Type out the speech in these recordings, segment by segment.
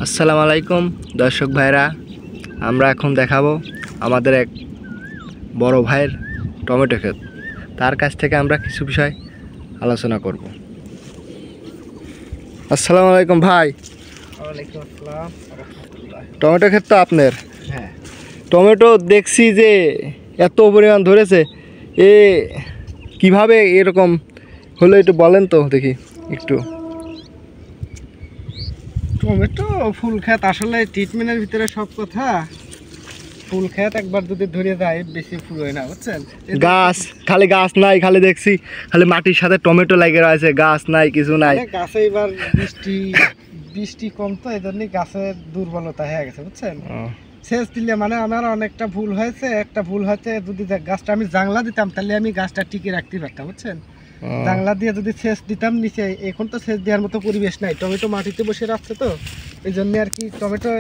আসসালামু আলাইকুম দর্শক ভাইরা, আমরা এখন দেখাবো আমাদের এক বড় ভাইয়ের টমেটো ক্ষেত। তার কাছ থেকে আমরা কিছু বিষয় আলোচনা করব। আসসালামু আলাইকুম ভাই। ওয়ালাইকুম আসসালাম রাহমাতুল্লাহ। টমেটো ক্ষেত তো আপনার? হ্যাঁ, টমেটো দেখছি যে এত পরিমাণ ধরেছে, এ কিভাবে এরকম হলো একটু বলেন তো দেখি একটু। টমেটো ফুল ক্ষেত আসলে ট্রিটমেন্টের ভিতরে সব কথা। ফুল ক্ষেত একবার যদি ধরে যায় বেশি ফুল হয় না, বুঝছেন? গাছ খালি গাছ নাই, খালি দেখছি খালি মাটির সাথে টমেটো লাগে রয়েছে, গাছ নাই, কিছু নাই। গাছে এবার বৃষ্টি কম, তো এই জন্যই গাছের দুর্বলতা হয়ে গেছে, বুঝছেন? সেচ দিলে মানে আমার অনেকটা ভুল হয়েছে। একটা ভুল হয়েছে, যদি গাছটা আমি জাংলা দিতাম তাহলে আমি গাছটা টিকে রাখতে পারতাম, বুঝছেন? জাংলা দিয়ে যদি সেচ দিতাম নিচে, এখন তো সেচ দেওয়ার মতো পরিবেশ নাই, টমেটো মাটিতে বসে রাখছে, তো এই জন্য আর কি টমেটো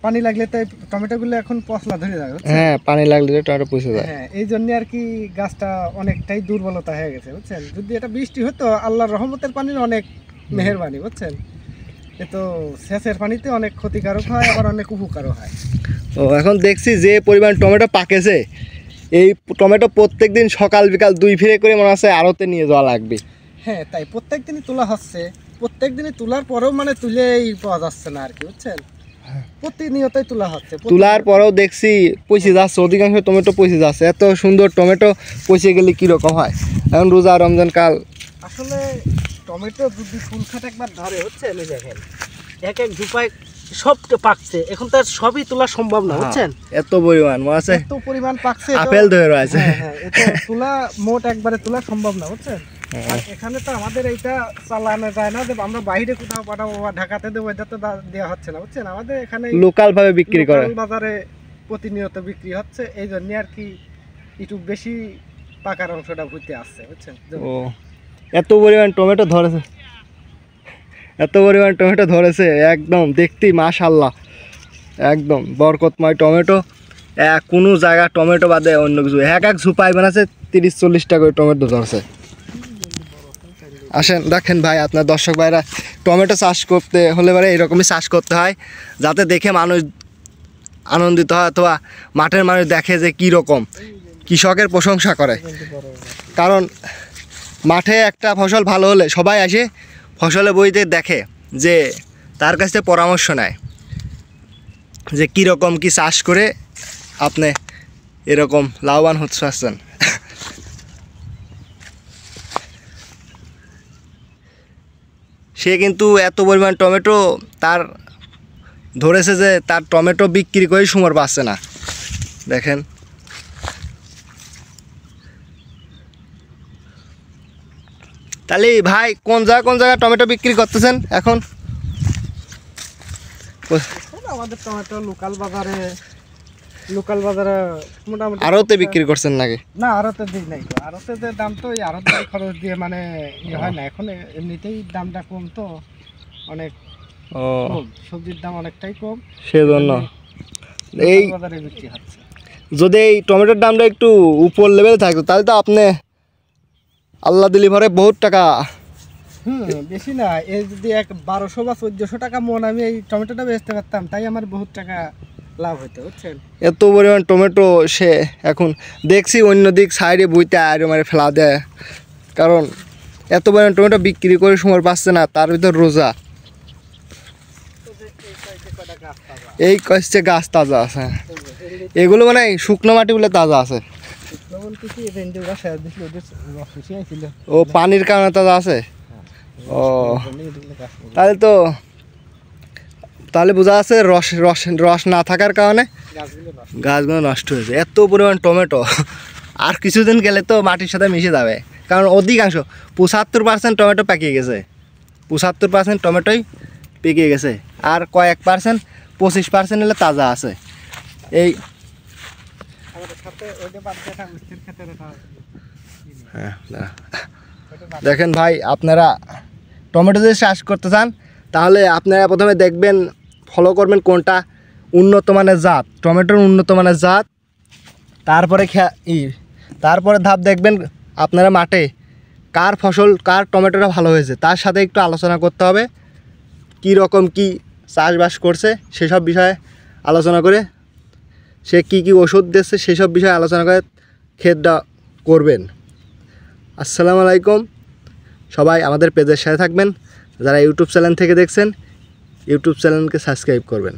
পানি লাগলে তো টমেটো গুলো এখন পচলা ধরে যাবে। হ্যাঁ, পানি লাগলে টমেটো পচে যায়। হ্যাঁ, এই জন্য আর কি গাছটা অনেকটাই দুর্বলতা হয়ে গেছে, বুঝছেন? যদি এটা বৃষ্টি হতো, আল্লাহর রহমতের পানির অনেক মেহেরবানি, বুঝছেন? এ তো সেচের পানিতে অনেক ক্ষতিকারক হয়, আবার অনেক উপকারও হয়। ও, এখন দেখছি যে পরিমাণ টমেটো পাকেছে, এই টমেটো প্রত্যেক দিন সকাল বিকাল দুই ফিরে করে মনে হচ্ছে আড়তে নিয়ে যাওয়া লাগবে। হ্যাঁ, তাই প্রত্যেক দিনই তোলা হচ্ছে। প্রত্যেক দিনই তোলার পরেও মানে তুলেই পাওয়া যাচ্ছে না আর কি, বুঝছেন? প্রতিনিয়তই তোলা হচ্ছে। তোলার পরেও দেখছি পচে যাচ্ছে, অধিকাংশ টমেটো পচে যাচ্ছে। এত সুন্দর টমেটো পচে গেলে কীরকম হয়? এখন রোজা রমজান কাল, আসলে টমেটো যদি ফুল খাট একবার ধরে, হচ্ছে এই দেখেন এক এক ঝুপায় সব পাকছে, এখন তার সবই তোলা সম্ভব না, বুঝছেন? এত পরিমাণ মনে আছে এত পরিমাণ পাকছে, আপেল ধরে রয়েছে। হ্যাঁ, এটা তোলা মোট একবারে তোলা সম্ভব না, বুঝছেন? আর এখানে তো আমাদের এইটা চালানো যায় না যে আমরা বাইরে কোথাও পাঠাবো বা ঢাকাতে দেবো, এটা তো দেওয়া হচ্ছে না, বুঝছেন? আমাদের এখানে লোকাল ভাবে বিক্রি করে, বাজারে প্রতিনিয়ত বিক্রি হচ্ছে, এই জন্য আর কি একটু বেশি পাকার অংশটা ভুইতে আসছে, বুঝছেন? ও, এত পরিমাণ টমেটো ধরেছে, এত পরিমাণ টমেটো ধরেছে, একদম দেখতেই মাশাআল্লাহ, একদম বরকতময় টমেটো। কোনো জায়গা টমেটো বাদে অন্য কিছু এক এক ঝুপাই বানাচ্ছে 30-40 টাকা করে টমেটো ধরছে। আসেন দেখেন ভাই, আপনার দর্শক ভাইরা, টমেটো চাষ করতে হলে পরে এরকমই চাষ করতে হয়, যাতে দেখে মানুষ আনন্দিত হয়, অথবা মাঠের মানুষ দেখে যে কী রকম কৃষকের প্রশংসা করে। কারণ মাঠে একটা ফসল ভালো হলে সবাই আসে ফসলের বইতে দেখে, যে তার কাছ থেকে পরামর্শ নেয় যে কীরকম কি চাষ করে আপনি এরকম লাভবান হতে পারছেন। সে কিন্তু এত পরিমাণ টমেটো তার ধরেছে যে তার টমেটো বিক্রি করে সময় পাচ্ছে না, দেখেন। তাহলে ভাই কোন জায়গায় টমেটো বিক্রি করতেছেন এখন? আমাদের টমেটো লোকাল বাজারে মোটামুটি আড়তে বিক্রি করছেন নাকি? না, আড়তে দিই নাই, তো আড়তে দাম তো ওই আড়ত খরচ দিয়ে মানে ইয়ে হয় না। এখন এমনিতেই দামটা কম, তো অনেক কম, সবজির দাম অনেকটাই কম, সেজন্য এই বাজারে বিক্রি হচ্ছে। যদি এই টমেটোর দামটা একটু উপর লেভেলে থাকতো তাহলে তো আপনি আল্লাহ দিলি ভরে বহুত টাকা। বেশি না, এই যদি 1200 বা 1400 টাকা মন আমি এই টমেটোটা বেচতে পারতাম, তাই আমার বহুত টাকা লাভ হতো, বুঝছেন? এত পরিমাণ টমেটো সে এখন দেখছি অন্যদিক সাইডে বইতে আর মারে ফেলা দেয়, কারণ এত পরিমাণ টমেটো বিক্রি করে সময় পাচ্ছে না, তার ভিতর রোজা। এই কষ্টে গাছ তাজা আছে, এগুলো মানে শুকনো মাটি বলে তাজা আছে। ও, পানির কারণে তাজা আছে। ও, তাহলে বোঝা যাচ্ছে রস না থাকার কারণে গাছগুলো নষ্ট হয়েছে। এত পরিমাণ টমেটো আর কিছুদিন গেলে তো মাটির সাথে মিশে যাবে, কারণ অধিকাংশ 75% টমেটো পেকে গেছে। 75% টমেটোই পেকে গেছে, আর কয়েক পার্সেন্ট 25% হলে তাজা আছে। এই দেখেন ভাই, আপনারা টমেটো যদি চাষ করতে চান তাহলে আপনারা প্রথমে দেখবেন, ফলো করবেন কোনটা উন্নত মানের জাত, টমেটোর উন্নত মানের জাত। তারপরে ধাপ দেখবেন আপনারা মাঠে কার টমেটোটা ভালো হয়েছে, তার সাথে একটু আলোচনা করতে হবে কী রকম কি চাষবাস করছে সেসব বিষয়ে আলোচনা করে, সে কি কি ওষুধ দিচ্ছে সেসব বিষয়ে আলোচনা করে ক্ষেতটা করবেন। আসসালামু আলাইকুম, সবাই আমাদের পেজের সাথে থাকবেন। যারা ইউটিউব চ্যানেল থেকে দেখছেন, ইউটিউব চ্যানেলকে সাবস্ক্রাইব করবেন।